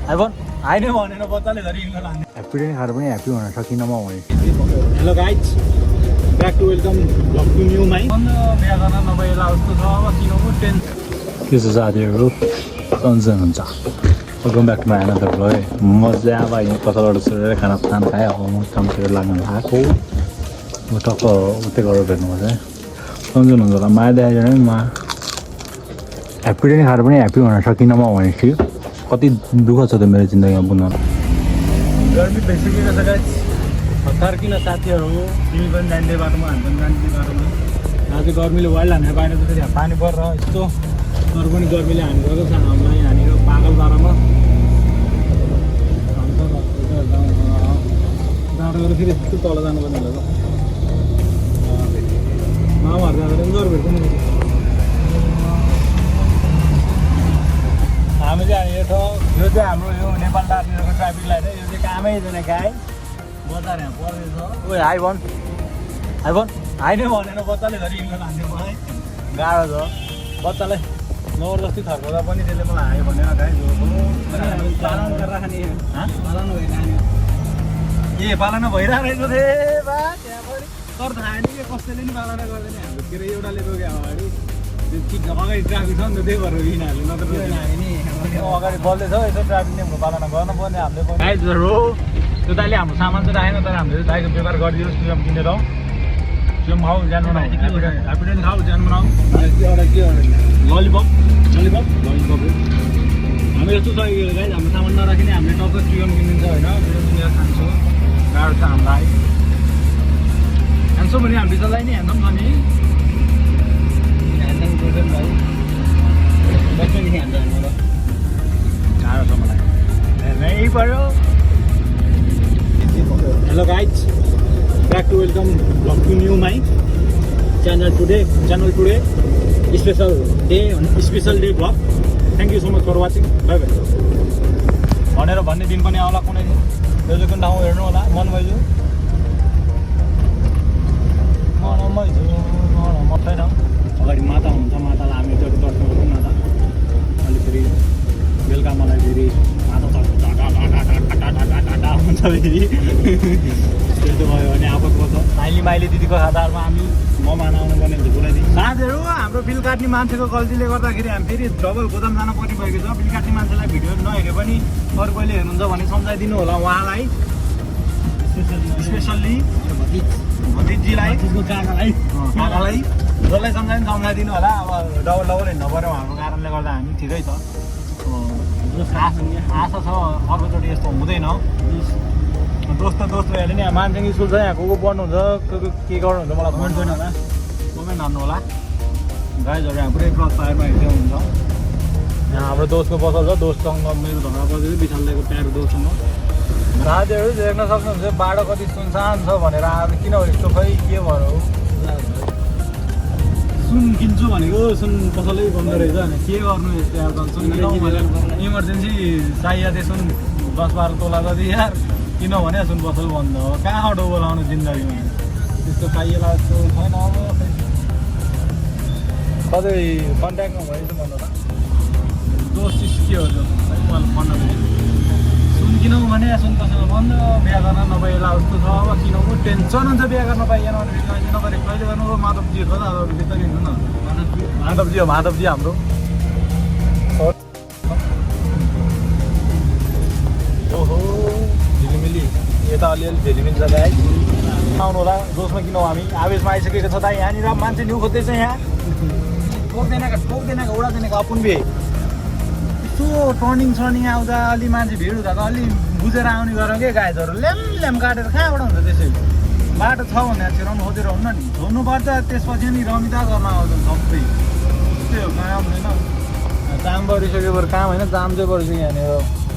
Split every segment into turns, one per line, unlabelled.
iPhone आइनै भनेर बच्चाले घरि हिँड्न लाने ह्याप्पी पनि खाएर पनि ह्याप्पी हुन सकिनँ म भने
hello guys back to welcome blog to new my
बिहा गर्न नभएला जस्तो छ अब किनौँ टेन्सन के छ साथीहरू कन्सर्न हुन्छ welcome back to my another blog है म चाहिँ अब यहाँ कताबाट छोडेर खाना खाएँ अब म कामतिर लाग्न आएको म टक्क उतै गरेर भेट्नुपर्छ है कन्सर्न हुन्छ होला माया देखाइदिएन नि म ह्याप्पी पनि खाएर पनि ह्याप्पी हुन सकिनँ म भनेपछि कति दुःख छ त मेरो जिन्दगीमा बुझ्न गर्मी भइसकेको छ गाइस हतार किन साथीहरू तिमी पनि जान्दै बाटोमा हामी पनि जान्दै बाटोमा आज गर्मीले वाइल्ड हानेर बाहिर चाहिँ पानी परेर यस्तो तर पनि गर्मीले हानिरहेको छ हामीलाई यहाँनिर पागल बाटोमा जाँडो गरेर फेरि यस्तो तल जानुपर्ने होला मामाहरू जाँदा पनि डर भेट्दैन हामी चाहिँ यो चाहिँ हाम्रो यो नेपाल दार्जिलिङको ट्राफिक लाइट है यो चाहिँ कामै छैन गाई बजार यहाँ पर्दैछ ओ आइफोन आइ नै भनेर बच्चाले घरि हिँड्न लान्थ्यो मलाई गाह्रो छ बच्चालाई जबरजस्ती थर्काउँदा पनि त्यसले मलाई आयो भनेर गाई पालन गरेर खाने पालन भइरहने ए पालना भइरहेको रहेछ थिएँ बा त्यहाँ पनि तर थाहा नि के कसैले नि पालना गर्दैन हाम्रो के अरे एउटाले रोक्यो अगाडि अगाडि ट्राफिक छ नि त त्यही भएर यिनीहरूले नत्र अगाडि बल्दैछ यसो ट्राफिक नियमको पालना गर्नुपर्ने हामीले पनि गाइजहरू त्यो दाइले हाम्रो सामान चाहिँ राखेन तर हामीले दाइको व्यवहार गरिदियोस् त्यो किनेर त्यो खाऊ ज्यान बनाऊ ह्याप्पी डेन्ट खाऊ ज्यान बनाऊ एउटा के ललिपप हामी यस्तो छ गाइज हाम्रो सामान नराखिने हामीले टक्क चिकन किनिदिन्छ होइन त्यो किनेर खान्छौँ गाह्रो छ हामीलाई खान्छौँ भने हामी बिचलाई नि हान्छौँ छ नि गाह्रो छ मलाई हेर्नै पर्यो hello guys back to welcome blog to new my channel today special day blog thank you so much for watching bye bye भनेर भन्ने दिन पनि आउला कुनै दिन दाजु कुन ठाउँ हेर्नु होला मन भइजु छैन अगाडि माता हुन्छ मातालाई हामी त्यो दर्शन गर्छौँ माता अहिले फेरि बेलुका मलाई फेरि माता हुन्छ फेरि त्यस्तो भयो भने आपत पर्छ माइली दिदीको खाताहरूमा हामी ममान आउनु पर्ने हुन्छ बोलाइदिनु साथीहरू हाम्रो बिल काट्ने मान्छेको गल्तीले गर्दाखेरि हामी फेरि डबल गोदाम जान परिरहेको छ बिल काट्ने मान्छेलाई भिडियोहरू नहेरे पनि अरू कहिले हेर्नुहुन्छ भने सम्झाइदिनु होला उहाँलाई स्पेसल्ली भतिजीलाई काकालाई जसलाई सम्झाइदिनु होला अब डबल हिँड्नु पऱ्यो उहाँको कारणले गर्दा हामी ठिकै छ आशा छ अर्कोचोटि यस्तो हुँदैन दोस्त भइहाल्यो नि यहाँ मान्छे स्कुल छ यहाँ को पढ्नुहुन्छ के गर्नुहुन्छ मलाई कमेन्ट गर्नु होला कमेन्ट हान्नु होला गाइजहरू यहाँ पुरै क्रस फायरमा हिँड्दै हुन्छ यहाँ हाम्रो दोस्तको पसल छ दोस्तसँग मेरो धरा बजेको विशालको प्यारो दोस्तसँग साथीहरू देख्न सक्नुहुन्छ बाटो कति सुनसान छ भनेर अब किनभने यस्तो खै के भएर हो सुन किन्छु भनेको सुन पसलै बन्द रहेछ भने के गर्नु यस्तो अब सुन इमर्जेन्सी चाहियो त्यो सुन 10-12 तोला जति यार किनभने सुन पसल बन्द हो कहाँ अटो बोलाउनु जिन्दगीमा त्यस्तो पाइएला जस्तो छैन अब सधैँ कन्ट्याक्टमा भएछ भन्नु त दोस्त के हो त्यो मलाई भन्न सुन किनौँ भने सुन पसल बन्द बिहा गर्न नपाइएला जस्तो छ अब किनौँ टेन्सन हुन्छ बिहा गर्न पाइएन भने नगरे कहिले गर्नु माधवजी हो त अब भित्र हिँड्नु न माधवजी हाम्रो ओहो झिलिमिली यता अलिअलि झिलिमिली जग्गा है आउनु होला जोसमा किनौँ हामी आवेशमा आइसकेको छ त यहाँनिर मान्छे न्यु खोज्दैछ यहाँ ठोक्दैन उडादैनको अपन बे यसो टर्निङ आउँदा अलि मान्छे भिड हुँदा त अलि बुझेर आउने गरौँ के गाइजहरू ल्याम काटेर कहाँबाट हुन्छ त्यसै बाटो छ भने छिराउनु खोजेर हुन्न नि धोउनुपर्छ त्यसपछि नि रमिता गर्न आउँछ सबै त्यस्तै हो काम होइन जाम परिसकेपछि काम होइन जाम चाहिँ परिसक्यो यहाँनिर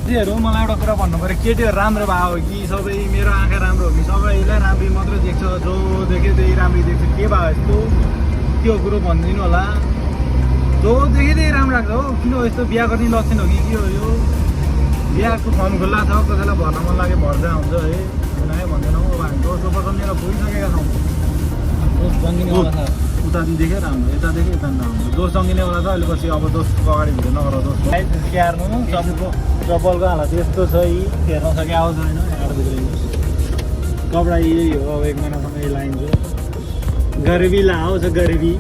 त्यहीहरू मलाई एउटा कुरा भन्नु पऱ्यो केटीहरू राम्रो भयो कि सबै मेरो आँखा राम्रो हो कि सबैलाई राम्रै मात्रै देख्छ जो देख्यो त्यही राम्रै देख्छ के भयो यस्तो त्यो कुरो भनिदिनु होला जो देखेँ त्यही राम्रो लाग्छ हो किन यस्तो बिहा गर्ने लक्षण हो कि के हो यो बिहाको फर्म खुल्ला छ कसैलाई भर्न मन लाग्यो भर्दा हुन्छ है भन्दैनौँ अब हामी दोस्रो पसलनिर पुगिसकेका छौँ उता देख्यो राम्रो यता देख्यो यता राम्रो दोष जङ्गिने होला त अहिले पछि अब दोषको अगाडि भिडियो नगर दोष स्याहार्नु चप्पलको हालत यस्तो छ यी हेर्न सके आउँछ होइन कपडा यही हो अब 1 महिनासम्म यही लाइन्छ गरिबी लाओस् गरिबी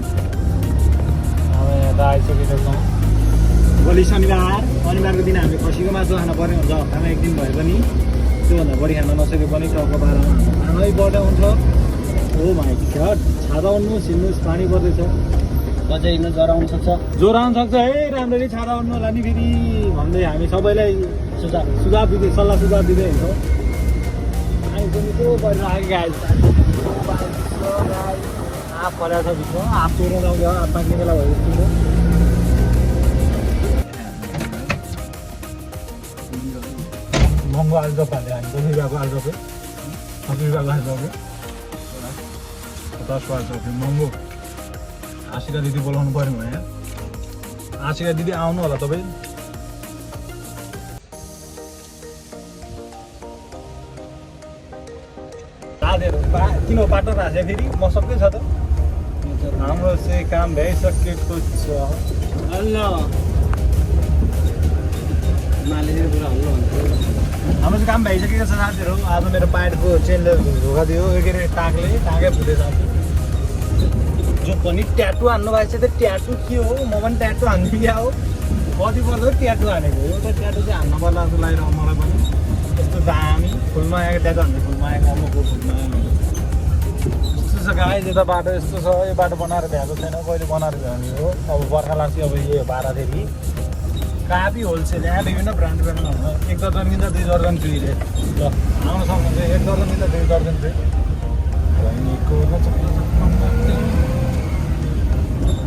अब यता आइसकेको छौँ भोलि शनिबारको दिन हामीले खसीको मासु खान पर्ने हुन्छ हप्तामा 1 दिन भए पनि त्योभन्दा बढी खान नसके पनि टक्क 12मा खानै पर्ने हुन्छ हो माइ गॉड छाता उड्नु छिन्नुहोस् पानी पर्दैछ
अझै हिँड्नु ज्वरो आउन सक्छ
ज्वरो आउन सक्छ है राम्ररी छाता उड्नु होला नि फेरि भन्दै हामी सबैलाई सुझाव दिँदै सल्लाह सुझाव दिँदै हिँड्छौँ पानी पनि को परिरहेको गाइस आँप परेको छ भित्र आँप चोर्न जाउँछ आँप पाक्ने बेला भयो जस्तो महँगो आलुचप हाल्यो हामी 10 रुपियाँको आलुचप 10 रुपियाँको आलुचप 10 को आलुचप महँगो आशिका दिदी बोलाउनु पर्यो भने आशिका दिदी आउनु होला तपाईँ साथीहरू किन बाटो राख्छ फेरि म सबै छ त हाम्रो चाहिँ काम भइसकेको छ
हल्लो मालिकले पुरा हल्लो हुन्छ
हाम्रो चाहिँ काम भइसकेको छ साथीहरू आज मेरो पाइटको चेनले धोका दियो के अरे टाँगै फुटेछ जो पनि ट्याटु हान्नु भएको छ त ट्याटु के हो म पनि ट्याटु हान्नु क्या हो कति पर्छ ट्याटु हानेको एउटा ट्याटु चाहिँ हान्न पर्ला जस्तो लागिरहेको मलाई पनि यस्तो दामी फुलमा आएको ट्याटु हान्ने फुलमा आएको अम्मको फुलमा आएको यस्तो छ गाई यता बाटो यस्तो छ यो बाटो बनाएर भ्याएको छैन कहिले बनाएर भ्याउने हो अब बर्खा लाग्छ अब यो बाह्रदेखि कापी होलसेल यहाँ विभिन्न ब्रान्ड हुन्छ 1 दर्जन किन्छ 2 दर्जन फ्री रे ल आउन सक्नुहुन्छ 1 दर्जन किन्छ 2 दर्जन फ्री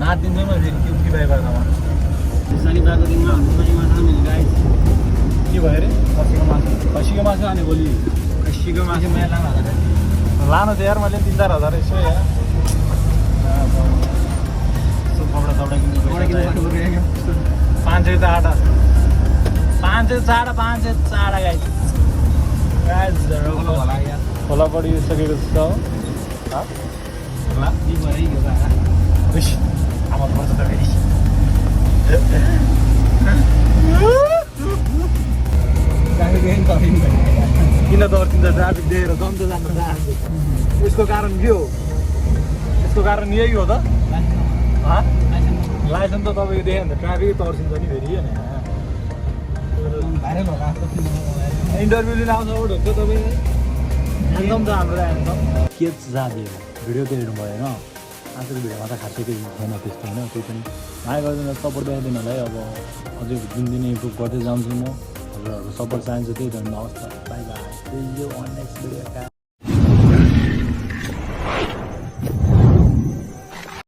नाचिदिन्छु म फेरि के बाइबारमा
शनिबारको दिनमा हाम्रो पनि माछा मिल्छ गाइस
के भयो अरे खसीको मासु खाने भोलि
खसीको मासु मैले लानु होला
लानु त यार मैले 3-4 हजार यसो यार यसो कपडा सपडा किन्नु 500 त आटा 500 चाडा 500 चाडा गाइस खोला पडिसकेको छ होला आमा पर्छ त फेरि किन दर्किन्छ ट्राफिक देखेर जम्त जानु चाहन्छु यसको कारण के हो यसको कारण यही हो त लाइसेन्स त तपाईँको देख्यो भने त ट्राफिकै तर्सिन्छ नि फेरि होइन भाइरल होला इन्टरभ्यू लिन आउँछ हो ढोक्छ तपाईँ एकदम छ हाम्रो एकदम के जाँदै हो भिडियो त हेर्नु भयो होइन आजको भिडियोमा त खासै केही छैन त्यस्तो होइन त्यही पनि माया गरिदिनु सपोर्ट देखाइदिनु होला है अब अझै दिनदिनै इम्प्रुभ गर्दै जान्छु म हजुरहरू सपोर्ट चाहिन्छ त्यही धन्यवाद हवस् त बाई बाई नेक्स्ट भिडियो